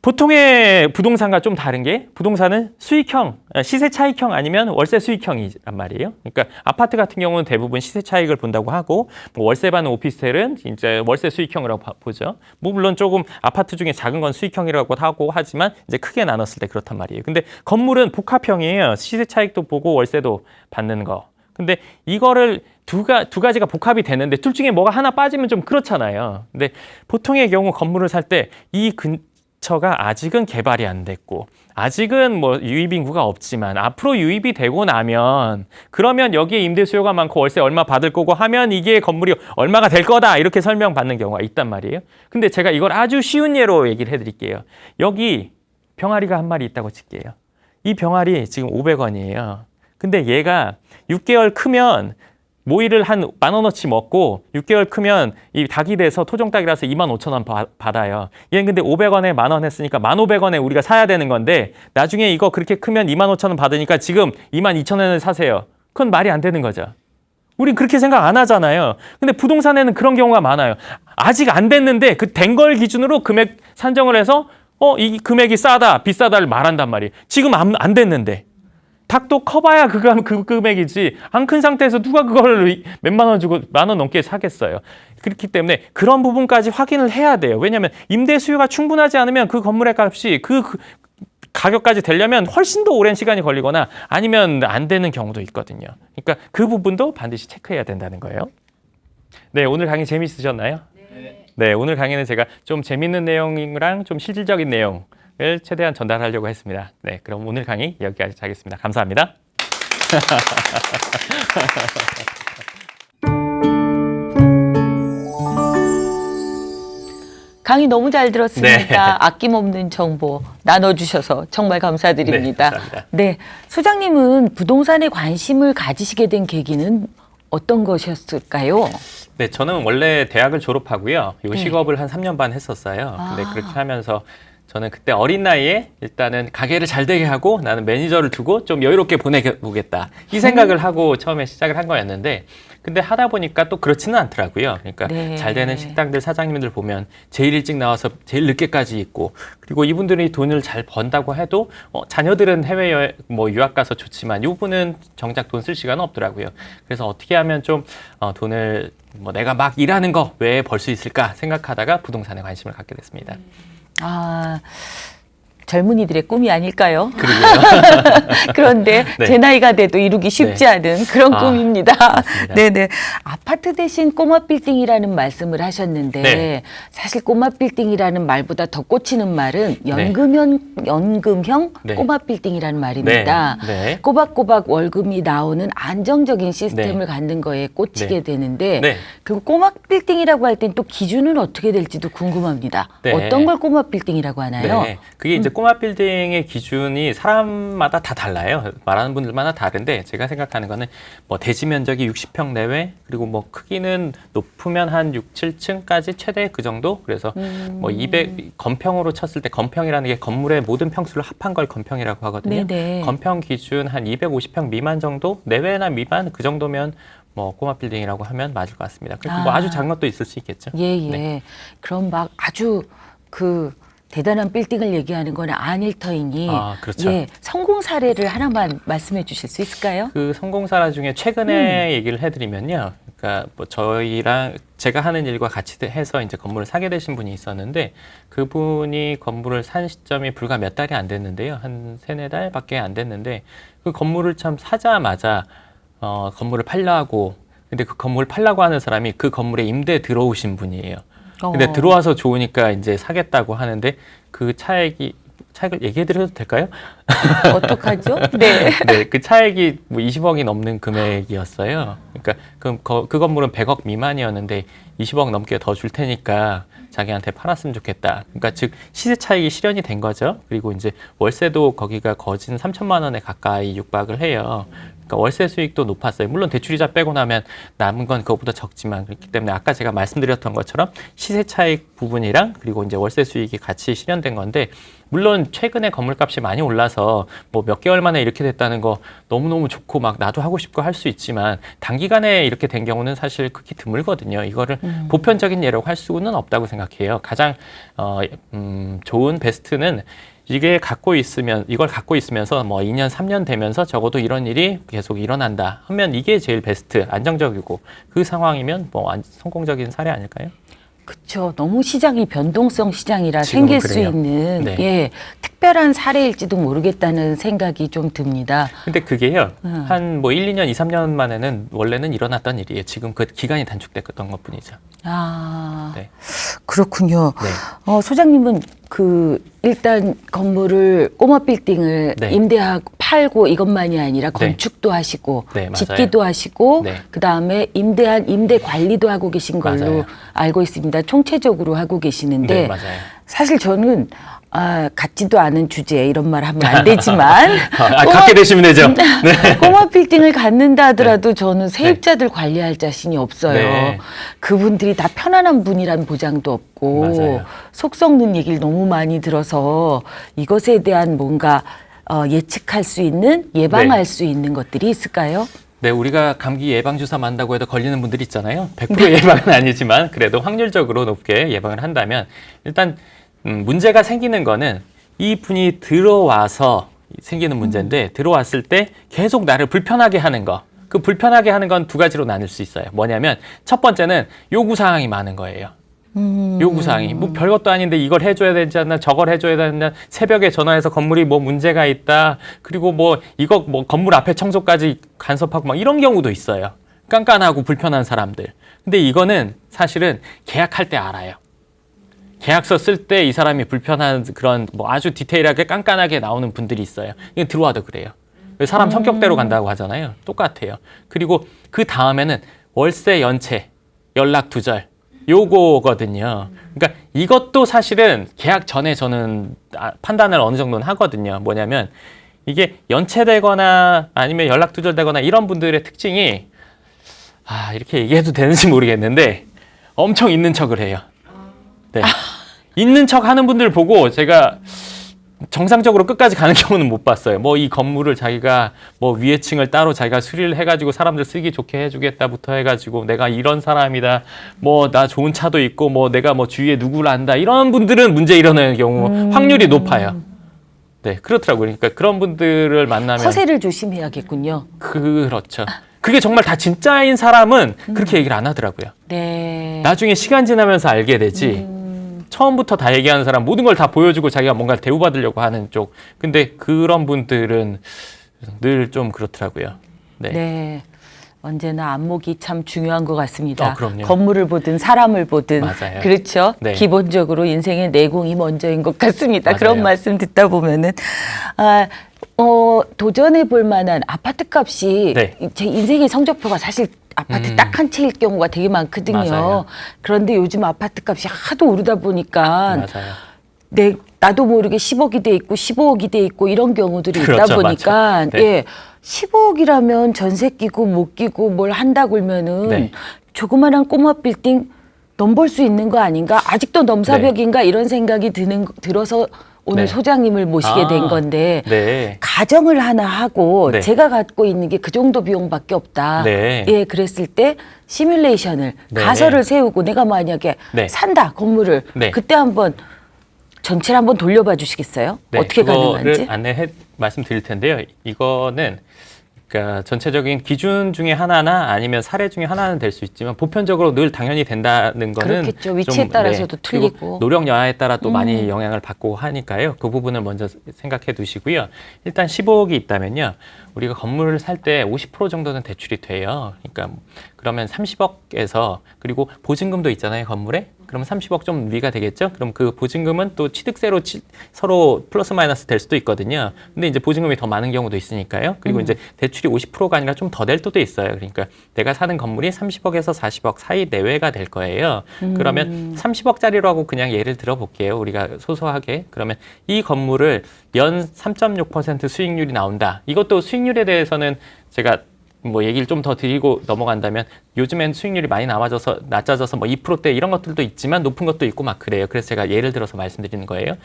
S1: 보통의 부동산과 좀 다른 게 부동산은 수익형, 시세 차익형 아니면 월세 수익형이란 말이에요. 그러니까 아파트 같은 경우는 대부분 시세 차익을 본다고 하고 뭐 월세 받는 오피스텔은 이제 월세 수익형이라고 보죠. 뭐 물론 조금 아파트 중에 작은 건 수익형이라고 하고 하지만 이제 크게 나눴을 때 그렇단 말이에요. 근데 건물은 복합형이에요. 시세 차익도 보고 월세도 받는 거. 근데 이거를 두 가지가 복합이 되는데 둘 중에 뭐가 하나 빠지면 좀 그렇잖아요. 근데 보통의 경우 건물을 살 때 이 근처가 아직은 개발이 안 됐고 아직은 뭐 유입 인구가 없지만 앞으로 유입이 되고 나면 그러면 여기에 임대 수요가 많고 월세 얼마 받을 거고 하면 이게 건물이 얼마가 될 거다 이렇게 설명받는 경우가 있단 말이에요. 근데 제가 이걸 아주 쉬운 예로 얘기를 해드릴게요. 여기 병아리가 한 마리 있다고 칠게요. 이 병아리 지금 500원이에요. 근데 얘가 6개월 크면 모이를 한 10,000원어치 먹고 6개월 크면 이 닭이 돼서 토종닭이라서 25,000원 받아요. 얘는 근데 500원에 10,000원 했으니까 1,500원에 우리가 사야 되는 건데 나중에 이거 그렇게 크면 25,000원 받으니까 지금 22,000원에 사세요. 그건 말이 안 되는 거죠. 우린 그렇게 생각 안 하잖아요. 근데 부동산에는 그런 경우가 많아요. 아직 안 됐는데 그 된 걸 기준으로 금액 산정을 해서 이 금액이 싸다, 비싸다를 말한단 말이에요. 지금 안 됐는데. 닭도 커봐야 그 금액이지 안 큰 상태에서 누가 그걸 몇만 원 주고 10,000원 넘게 사겠어요. 그렇기 때문에 그런 부분까지 확인을 해야 돼요. 왜냐하면 임대 수요가 충분하지 않으면 그 건물의 값이 그 가격까지 되려면 훨씬 더 오랜 시간이 걸리거나 아니면 안 되는 경우도 있거든요. 그러니까 그 부분도 반드시 체크해야 된다는 거예요. 네, 오늘 강의 재미있으셨나요? 네, 오늘 강의는 제가 좀 재밌는 내용이랑 좀 실질적인 내용 을 최대한 전달하려고 했습니다. 네, 그럼 오늘 강의 여기까지 하겠습니다. 감사합니다.
S2: 강의 너무 잘 들었습니다.
S1: 네.
S2: 아낌없는 정보 나눠주셔서 정말 감사드립니다.
S1: 네, 감사합니다.
S2: 네, 소장님은 부동산에 관심을 가지시게 된 계기는 어떤 것이었을까요?
S1: 네, 저는 원래 대학을 졸업하고요. 요식업을 한 3년 반 했었어요. 근데 그렇게 하면서 저는 그때 어린 나이에 일단은 가게를 잘 되게 하고 나는 매니저를 두고 좀 여유롭게 보내보겠다. 이 생각을 하고 처음에 시작을 한 거였는데 근데 하다 보니까 또 그렇지는 않더라고요. 그러니까
S2: 네.
S1: 잘 되는 식당들 사장님들 보면 제일 일찍 나와서 제일 늦게까지 있고 그리고 이분들이 돈을 잘 번다고 해도 자녀들은 해외여행 뭐 유학 가서 좋지만 이분은 정작 돈 쓸 시간은 없더라고요. 그래서 어떻게 하면 좀 돈을 뭐 내가 막 일하는 거 왜 벌 수 있을까 생각하다가 부동산에 관심을 갖게 됐습니다.
S2: 젊은이들의 꿈이 아닐까요?
S1: 그러게요.
S2: 그런데
S1: 네.
S2: 제 나이가 돼도 이루기 쉽지 않은 그런 꿈입니다.
S1: 맞습니다.
S2: 네네. 아파트 대신 꼬마 빌딩이라는 말씀을 하셨는데
S1: 네.
S2: 사실 꼬마 빌딩이라는 말보다 더 꽂히는 말은
S1: 네.
S2: 연금형
S1: 네.
S2: 꼬마 빌딩이라는 말입니다.
S1: 네. 네.
S2: 꼬박꼬박 월급이 나오는 안정적인 시스템을
S1: 네.
S2: 갖는 거에 꽂히게
S1: 네.
S2: 되는데
S1: 네.
S2: 그리고 꼬마 빌딩이라고 할 땐 또 기준은 어떻게 될지도 궁금합니다.
S1: 네.
S2: 어떤 걸 꼬마 빌딩이라고 하나요?
S1: 네, 그게 이제 꼬마 빌딩의 기준이 사람마다 다 달라요. 말하는 분들마다 다른데 제가 생각하는 거는 뭐 대지 면적이 60평 내외 그리고 뭐 크기는 높으면 한 6, 7층까지 최대 그 정도. 그래서 뭐 200 건평으로 쳤을 때 건평이라는 게 건물의 모든 평수를 합한 걸 건평이라고 하거든요.
S2: 네네.
S1: 건평 기준 한 250평 미만 정도 내외나 미만 그 정도면 뭐 꼬마 빌딩이라고 하면 맞을 것 같습니다. 그래서 뭐 아주 작은 것도 있을 수 있겠죠.
S2: 예.
S1: 네.
S2: 그럼 막 아주 대단한 빌딩을 얘기하는 건 아닐 터이니
S1: 그렇죠.
S2: 예, 성공 사례를 하나만 말씀해 주실 수 있을까요?
S1: 그 성공 사례 중에 최근에 얘기를 해드리면요. 그러니까 뭐 저희랑 제가 하는 일과 같이 해서 이제 건물을 사게 되신 분이 있었는데 그분이 건물을 산 시점이 불과 몇 달이 안 됐는데요. 한 3-4달밖에 안 됐는데 그 건물을 참 사자마자 건물을 팔려고 근데 그 건물을 팔려고 하는 사람이 그 건물에 임대 들어오신 분이에요. 근데 들어와서 좋으니까 이제 사겠다고 하는데 그 차액을 얘기해드려도 될까요?
S2: 어떡하죠? 네.
S1: 네, 그 차액이 뭐 20억이 넘는 금액이었어요. 그러니까 그 건물은 100억 미만이었는데 20억 넘게 더 줄 테니까 자기한테 팔았으면 좋겠다. 그러니까 즉 시세 차익이 실현이 된 거죠. 그리고 이제 월세도 거기가 거진 3천만 원에 가까이 육박을 해요. 그러니까 월세 수익도 높았어요. 물론 대출이자 빼고 나면 남은 건 그것보다 적지만 그렇기 때문에 아까 제가 말씀드렸던 것처럼 시세 차익 부분이랑 그리고 이제 월세 수익이 같이 실현된 건데 물론 최근에 건물값이 많이 올라서 뭐 몇 개월 만에 이렇게 됐다는 거 너무너무 좋고 막 나도 하고 싶고 할 수 있지만 단기간에 이렇게 된 경우는 사실 극히 드물거든요. 이거를 보편적인 예라고 할 수는 없다고 생각해요. 가장 좋은 베스트는 이걸 갖고 있으면서 뭐 2년, 3년 되면서 적어도 이런 일이 계속 일어난다 하면 이게 제일 베스트, 안정적이고 그 상황이면 뭐 성공적인 사례 아닐까요?
S2: 그렇죠. 너무 시장이 변동성 시장이라
S1: 지금은
S2: 생길 수
S1: 그래요.
S2: 있는
S1: 네.
S2: 예, 특별한 사례일지도 모르겠다는 생각이 좀 듭니다.
S1: 근데 그게요, 한 뭐 1, 2년, 2, 3년 만에는 원래는 일어났던 일이에요. 지금 그 기간이 단축됐던 것 뿐이죠.
S2: 아,
S1: 네.
S2: 그렇군요.
S1: 네.
S2: 소장님은 일단 건물을 꼬마 빌딩을
S1: 네.
S2: 임대하고 팔고 이것만이 아니라 건축도 하시고
S1: 네, 맞아요.
S2: 짓기도 하시고
S1: 네.
S2: 그다음에 임대 관리도 하고 계신 걸로
S1: 맞아요.
S2: 알고 있습니다. 총체적으로 하고 계시는데
S1: 네, 맞아요.
S2: 사실 저는 같지도 않은 주제에 이런 말 하면 안 되지만
S1: 갖게 되시면 되죠. 네.
S2: 꼬마 빌딩을 갖는다 하더라도 저는 세입자들 관리할 자신이 없어요.
S1: 네.
S2: 그분들이 다 편안한 분이란 보장도 없고
S1: 맞아요.
S2: 속 썩는 얘기를 너무 많이 들어서 이것에 대한 뭔가 예측할 수 있는 예방할
S1: 네.
S2: 수 있는 것들이 있을까요?
S1: 네, 우리가 감기 예방주사 맞는다고 해도 걸리는 분들 있잖아요. 100% 예방은 아니지만 그래도 확률적으로 높게 예방을 한다면 일단 문제가 생기는 거는 이 분이 들어와서 생기는 문제인데 들어왔을 때 계속 나를 불편하게 하는 거. 그 불편하게 하는 건 두 가지로 나눌 수 있어요. 뭐냐면 첫 번째는 요구사항이 많은 거예요. 요구사항이 뭐 별것도 아닌데 이걸 해줘야 되지 않나 저걸 해줘야 되나 새벽에 전화해서 건물이 뭐 문제가 있다 그리고 뭐 이거 뭐 건물 앞에 청소까지 간섭하고 막 이런 경우도 있어요. 깐깐하고 불편한 사람들. 근데 이거는 사실은 계약할 때 알아요. 계약서 쓸 때 이 사람이 불편한 그런 뭐 아주 디테일하게 깐깐하게 나오는 분들이 있어요. 이건 들어와도 그래요. 사람 성격대로 간다고 하잖아요. 똑같아요. 그리고 그 다음에는 월세 연체, 연락 두절 요거거든요. 그러니까 이것도 사실은 계약 전에 저는 판단을 어느 정도는 하거든요. 뭐냐면 이게 연체되거나 아니면 연락 두절되거나 이런 분들의 특징이 이렇게 얘기해도 되는지 모르겠는데 엄청 있는 척을 해요. 네. 있는 척 하는 분들 보고 제가 정상적으로 끝까지 가는 경우는 못 봤어요. 뭐 이 건물을 자기가 뭐 위에 층을 따로 자기가 수리를 해가지고 사람들 쓰기 좋게 해주겠다부터 해가지고 내가 이런 사람이다. 뭐 나 좋은 차도 있고 뭐 내가 뭐 주위에 누구를 안다. 이런 분들은 문제 일어나는 경우 확률이 높아요. 네, 그렇더라고요. 그러니까 그런 분들을 만나면
S2: 허세를 조심해야겠군요.
S1: 그렇죠. 그게 정말 다 진짜인 사람은 그렇게 얘기를 안 하더라고요.
S2: 네.
S1: 나중에 시간 지나면서 알게 되지. 처음부터 다 얘기하는 사람 모든 걸 다 보여주고 자기가 뭔가 대우받으려고 하는 쪽. 근데 그런 분들은 늘 좀 그렇더라고요. 네.
S2: 네. 언제나 안목이 참 중요한 것 같습니다.
S1: 그럼요.
S2: 건물을 보든 사람을 보든
S1: 맞아요.
S2: 그렇죠.
S1: 네.
S2: 기본적으로 인생의 내공이 먼저인 것 같습니다.
S1: 맞아요.
S2: 그런 말씀 듣다 보면은 도전해 볼 만한 아파트 값이
S1: 네.
S2: 제 인생의 성적표가 사실 아파트 딱 한 채일 경우가 되게 많거든요.
S1: 맞아요.
S2: 그런데 요즘 아파트 값이 하도 오르다 보니까
S1: 맞아요.
S2: 나도 모르게 10억이 돼 있고 15억이 돼 있고 이런 경우들이 있다
S1: 그렇죠,
S2: 보니까
S1: 맞죠. 네.
S2: 예, 15억이라면 전세 끼고 못 끼고 뭘 한다 그러면은
S1: 네.
S2: 조그만한 꼬마 빌딩 넘볼 수 있는 거 아닌가? 아직도 넘사벽인가? 이런 생각이 들어서 오늘
S1: 네.
S2: 소장님을 모시게 된 건데
S1: 네.
S2: 가정을 하나 하고
S1: 네.
S2: 제가 갖고 있는 게 그 정도 비용밖에 없다.
S1: 네.
S2: 예, 그랬을 때 시뮬레이션을
S1: 네.
S2: 가설을 세우고 내가 만약에
S1: 네.
S2: 산다 건물을
S1: 네.
S2: 그때 한번 전체를 한번 돌려봐 주시겠어요?
S1: 네,
S2: 어떻게 가능한지?
S1: 그거를 말씀드릴 텐데요. 이거는 그러니까 전체적인 기준 중에 하나나 아니면 사례 중에 하나는 될 수 있지만 보편적으로 늘 당연히 된다는 거는
S2: 그렇겠죠. 위치에 따라서도
S1: 그리고
S2: 틀리고.
S1: 노력 여하에 따라 또 많이 영향을 받고 하니까요. 그 부분을 먼저 생각해 두시고요. 일단 15억이 있다면요. 우리가 건물을 살 때 50% 정도는 대출이 돼요. 그러니까 그러면 30억에서 그리고 보증금도 있잖아요, 건물에. 그러면 30억 좀 위가 되겠죠? 그럼 그 보증금은 또 취득세로 서로 플러스 마이너스 될 수도 있거든요. 근데 이제 보증금이 더 많은 경우도 있으니까요. 그리고 이제 대출이 50%가 아니라 좀 더 될 수도 있어요. 그러니까 내가 사는 건물이 30억에서 40억 사이 내외가 될 거예요. 그러면 30억짜리로 하고 그냥 예를 들어 볼게요. 우리가 소소하게. 그러면 이 건물을 연 3.6% 수익률이 나온다. 이것도 수익률에 대해서는 제가 뭐 얘기를 좀 더 드리고 넘어간다면 요즘엔 수익률이 많이 낮아져서 뭐 2%대 이런 것들도 있지만 높은 것도 있고 막 그래요. 그래서 제가 예를 들어서 말씀드리는 거예요.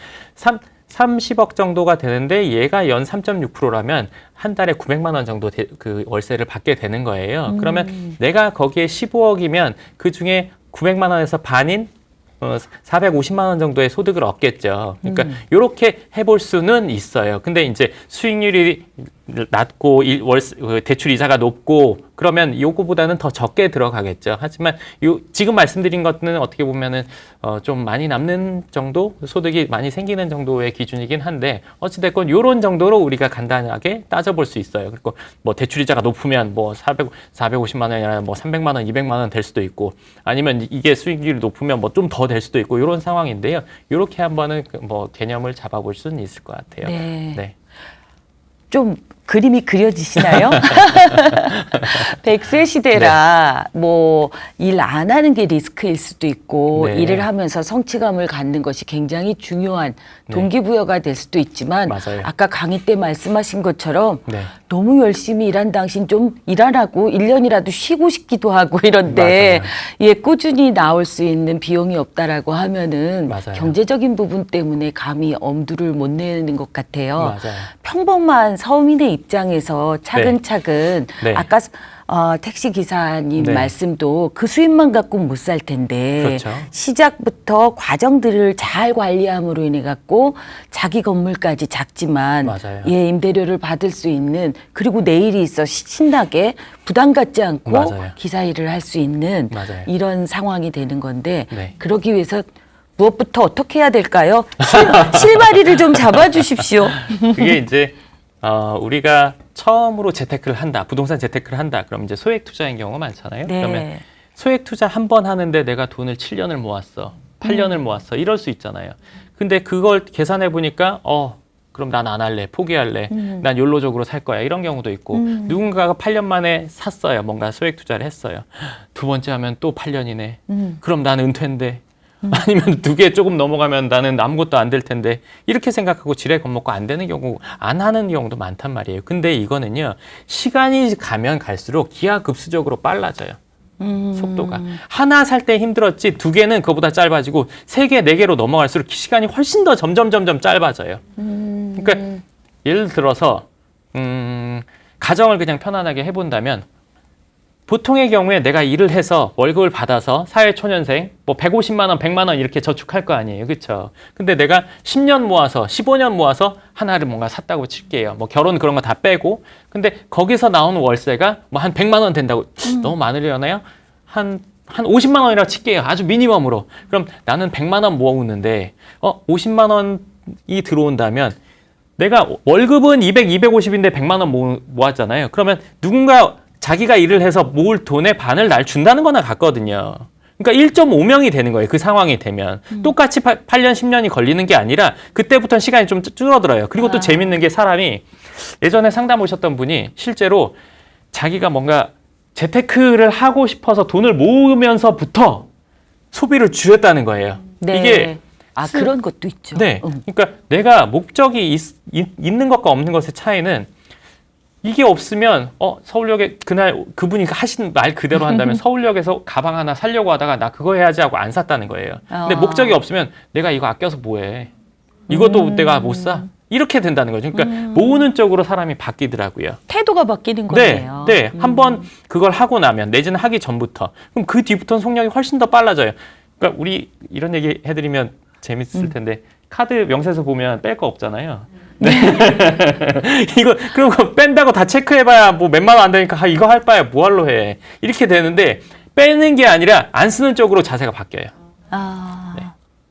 S1: 30억 정도가 되는데 얘가 연 3.6%라면 한 달에 900만 원 정도 그 월세를 받게 되는 거예요. 그러면 내가 거기에 15억이면 그 중에 900만 원에서 반인 450만 원 정도의 소득을 얻겠죠. 그러니까 이렇게 해볼 수는 있어요. 근데 이제 수익률이 낮고 대출 이자가 높고 그러면 요거보다는 더 적게 들어가겠죠. 하지만 지금 말씀드린 것은 어떻게 보면은 좀 많이 남는 정도, 소득이 많이 생기는 정도의 기준이긴 한데 어찌됐건 요런 정도로 우리가 간단하게 따져볼 수 있어요. 그리고 뭐 대출 이자가 높으면 뭐 450만 원이 아니라 뭐 300만 원, 200만 원 될 수도 있고 아니면 이게 수익률이 높으면 뭐 좀 더 될 수도 있고 이런 상황인데요. 이렇게 한번은 뭐 개념을 잡아볼 수는 있을 것 같아요.
S2: 네. 좀 그림이 그려지시나요? 100세 시대라 뭐 일 안 하는 게 리스크일 수도 있고
S1: 네.
S2: 일을 하면서 성취감을 갖는 것이 굉장히 중요한 동기부여가 될 수도 있지만
S1: 맞아요.
S2: 아까 강의 때 말씀하신 것처럼
S1: 네.
S2: 너무 열심히 일한 당신 좀 일하라고 1년이라도 쉬고 싶기도 하고 이런데 예, 꾸준히 나올 수 있는 비용이 없다라고 하면은
S1: 맞아요.
S2: 경제적인 부분 때문에 감히 엄두를 못 내는 것 같아요.
S1: 맞아요.
S2: 평범한 서민의 입장에서 차근차근
S1: 네.
S2: 아까 택시 기사님
S1: 네.
S2: 말씀도 그 수입만 갖고 못 살 텐데
S1: 그렇죠.
S2: 시작부터 과정들을 잘 관리함으로 인해 갖고 자기 건물까지 작지만
S1: 맞아요.
S2: 예, 임대료를 받을 수 있는 그리고 내일이 있어 신나게 부담 갖지 않고
S1: 맞아요.
S2: 기사 일을 할 수 있는
S1: 맞아요.
S2: 이런 상황이 되는 건데
S1: 네.
S2: 그러기 위해서 무엇부터 어떻게 해야 될까요? 실마리를 좀 잡아주십시오.
S1: 그게 이제 우리가 처음으로 재테크를 한다, 부동산 재테크를 한다. 그럼 이제 소액 투자인 경우가 많잖아요.
S2: 네.
S1: 그러면 소액 투자 한 번 하는데 내가 돈을 7년을 모았어, 8년을 모았어, 이럴 수 있잖아요. 근데 그걸 계산해 보니까 그럼 난 안 할래, 포기할래, 난 욜로적으로 살 거야 이런 경우도 있고 누군가가 8년 만에 샀어요, 뭔가 소액 투자를 했어요. 두 번째 하면 또 8년이네. 그럼 난 은퇴인데. 아니면 2개 조금 넘어가면 나는 아무것도 안 될 텐데 이렇게 생각하고 지레 겁먹고 안 되는 경우 안 하는 경우도 많단 말이에요. 근데 이거는요 시간이 가면 갈수록 기하급수적으로 빨라져요. 속도가 하나 살 때 힘들었지 2개는 그거보다 짧아지고 3개, 4개로 넘어갈수록 시간이 훨씬 더 점점 짧아져요. 그러니까 예를 들어서 가정을 그냥 편안하게 해본다면 보통의 경우에 내가 일을 해서 월급을 받아서 사회초년생 뭐 150만 원, 100만 원 이렇게 저축할 거 아니에요. 그렇죠? 근데 내가 10년 모아서 15년 모아서 하나를 뭔가 샀다고 칠게요. 뭐 결혼 그런 거 다 빼고. 근데 거기서 나오는 월세가 뭐 한 100만 원 된다고 너무 많으려나요? 한 50만 원이라고 칠게요. 아주 미니멈으로. 그럼 나는 100만 원 모으는데 50만 원이 들어온다면 내가 월급은 200, 250인데 100만 원 모았잖아요. 그러면 누군가 자기가 일을 해서 모을 돈의 반을 날 준다는 거나 같거든요. 그러니까 1.5명이 되는 거예요. 그 상황이 되면. 똑같이 8년, 10년이 걸리는 게 아니라 그때부터는 시간이 좀 줄어들어요. 그리고 또 재밌는 게 사람이 예전에 상담 오셨던 분이 실제로 자기가 뭔가 재테크를 하고 싶어서 돈을 모으면서부터 소비를 줄였다는 거예요.
S2: 네.
S1: 이게
S2: 그런 것도 있죠.
S1: 네. 그러니까 내가 목적이 있는 것과 없는 것의 차이는 이게 없으면 서울역에 그날 그분이 하신 말 그대로 한다면 서울역에서 가방 하나 사려고 하다가 나 그거 해야지 하고 안 샀다는 거예요. 근데 목적이 없으면 내가 이거 아껴서 뭐해. 이것도 내가 못 사. 이렇게 된다는 거죠. 그러니까 모으는 쪽으로 사람이 바뀌더라고요.
S2: 태도가 바뀌는 거네요.
S1: 네. 한번 그걸 하고 나면 내지는 하기 전부터 그럼 그 뒤부터는 속력이 훨씬 더 빨라져요. 그러니까 우리 이런 얘기 해드리면 재밌을 텐데 카드 명세서 보면 뺄 거 없잖아요. 네. 이거 그런 거 뺀다고 다 체크해봐야 뭐 몇만 원 안 되니까 이거 할 바에 뭐할로 해 이렇게 되는데 빼는 게 아니라 안 쓰는 쪽으로 자세가 바뀌어요.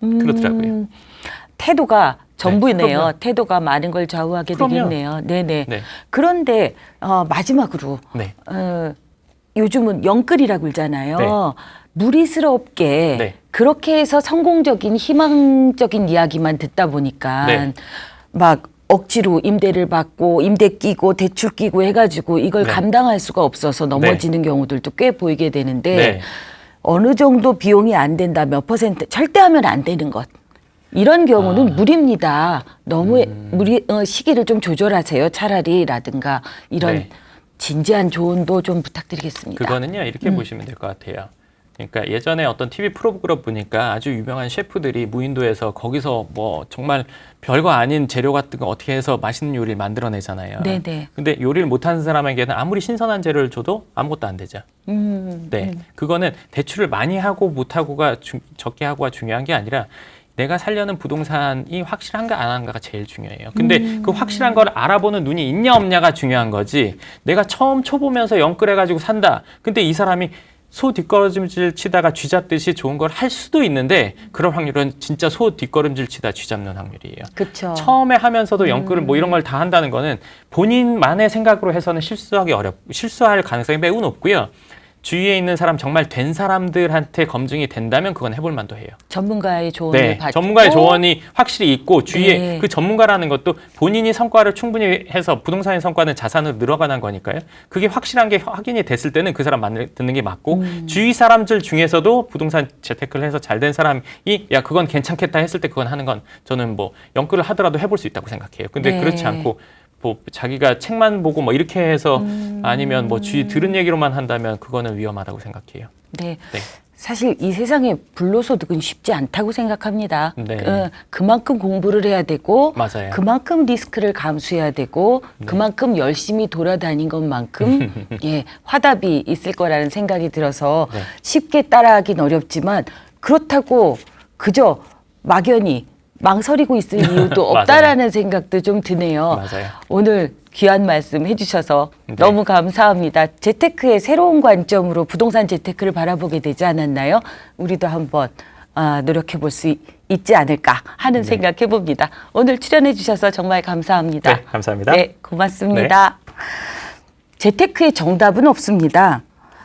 S1: 그렇더라고요.
S2: 태도가 전부네요.
S1: 네,
S2: 태도가 많은 걸 좌우하게
S1: 그럼요.
S2: 되겠네요. 네네.
S1: 네.
S2: 그런데 마지막으로
S1: 네.
S2: 요즘은 영끌이라고 그러잖아요.
S1: 네.
S2: 무리스럽게
S1: 네.
S2: 그렇게 해서 성공적인 희망적인 이야기만 듣다 보니까
S1: 네.
S2: 막 억지로 임대를 받고 임대 끼고 대출 끼고 해가지고 이걸
S1: 네.
S2: 감당할 수가 없어서 넘어지는 경우들도 꽤 보이게 되는데
S1: 네.
S2: 어느 정도 비용이 안 된다 몇 퍼센트 절대 하면 안 되는 것 이런 경우는 무리입니다. 너무 시기를 좀 조절하세요. 차라리라든가 이런
S1: 네.
S2: 진지한 조언도 좀 부탁드리겠습니다.
S1: 그거는요 이렇게 보시면 될 것 같아요. 그러니까 예전에 어떤 TV 프로그램 보니까 아주 유명한 셰프들이 무인도에서 거기서 뭐 정말 별거 아닌 재료 같은 거 어떻게 해서 맛있는 요리를 만들어내잖아요.
S2: 네네.
S1: 근데 요리를 못하는 사람에게는 아무리 신선한 재료를 줘도 아무것도 안 되죠. 네, 그거는 대출을 많이 하고 못하고가 적게 하고가 중요한 게 아니라 내가 살려는 부동산이 확실한가 안 한가가 제일 중요해요. 근데 그 확실한 걸 알아보는 눈이 있냐 없냐가 중요한 거지. 내가 처음 초보면서 영끌해가지고 산다. 근데 이 사람이 소 뒷걸음질 치다가 쥐 잡듯이 좋은 걸 할 수도 있는데 그럴 확률은 진짜 소 뒷걸음질 치다 쥐 잡는 확률이에요.
S2: 그렇죠.
S1: 처음에 하면서도 영끌을 뭐 이런 걸 다 한다는 거는 본인만의 생각으로 해서는 실수할 가능성이 매우 높고요. 주위에 있는 사람 정말 된 사람들한테 검증이 된다면 그건 해볼 만도 해요.
S2: 전문가의 조언을
S1: 네,
S2: 받고
S1: 전문가의 조언이 확실히 있고 주위에
S2: 네.
S1: 그 전문가라는 것도 본인이 성과를 충분히 해서 부동산의 성과는 자산으로 늘어가는 거니까요. 그게 확실한 게 확인이 됐을 때는 그 사람 듣는 게 맞고 주위 사람들 중에서도 부동산 재테크를 해서 잘 된 사람이 야 그건 괜찮겠다 했을 때 그건 하는 건 저는 뭐 영끌을 하더라도 해볼 수 있다고 생각해요. 근데
S2: 네.
S1: 그렇지 않고 뭐 자기가 책만 보고 뭐 이렇게 해서 아니면 뭐 주위 들은 얘기로만 한다면 그거는 위험하다고 생각해요.
S2: 네.
S1: 네.
S2: 사실 이 세상에 불로소득은 쉽지 않다고 생각합니다.
S1: 네.
S2: 그만큼 공부를 해야 되고
S1: 맞아요.
S2: 그만큼 리스크를 감수해야 되고
S1: 네.
S2: 그만큼 열심히 돌아다닌 것만큼 예, 화답이 있을 거라는 생각이 들어서
S1: 네.
S2: 쉽게 따라하긴 어렵지만 그렇다고 그저 막연히 망설이고 있을 이유도
S1: 맞아요.
S2: 없다라는 생각도 좀 드네요.
S1: 맞아요.
S2: 오늘 귀한 말씀 해주셔서
S1: 네.
S2: 너무 감사합니다. 재테크의 새로운 관점으로 부동산 재테크를 바라보게 되지 않았나요? 우리도 한번 노력해 볼 수 있지 않을까 하는 생각 해봅니다. 오늘 출연해 주셔서 정말 감사합니다.
S1: 네, 감사합니다.
S2: 네, 고맙습니다. 재테크의 정답은 없습니다.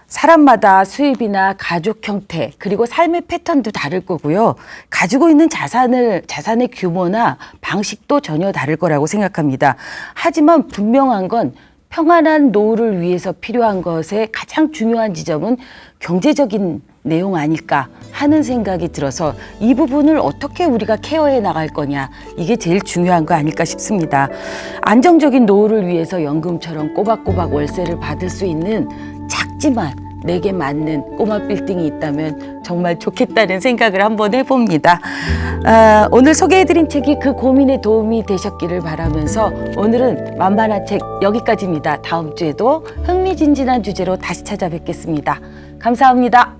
S2: 사람마다 수입이나 가족 형태 그리고 삶의 패턴도 다를 거고요. 가지고 있는 자산의 규모나 방식도 전혀 다를 거라고 생각합니다. 하지만 분명한 건 평안한 노후를 위해서 필요한 것의 가장 중요한 지점은 경제적인 내용 아닐까 하는 생각이 들어서 이 부분을 어떻게 우리가 케어해 나갈 거냐 이게 제일 중요한 거 아닐까 싶습니다. 안정적인 노후를 위해서 연금처럼 꼬박꼬박 월세를 받을 수 있는 작지만 내게 맞는 꼬마 빌딩이 있다면 정말 좋겠다는 생각을 한번 해봅니다. 오늘 소개해드린 책이 그 고민에 도움이 되셨기를 바라면서 오늘은 만만한 책 여기까지입니다. 다음 주에도 흥미진진한 주제로 다시 찾아뵙겠습니다. 감사합니다.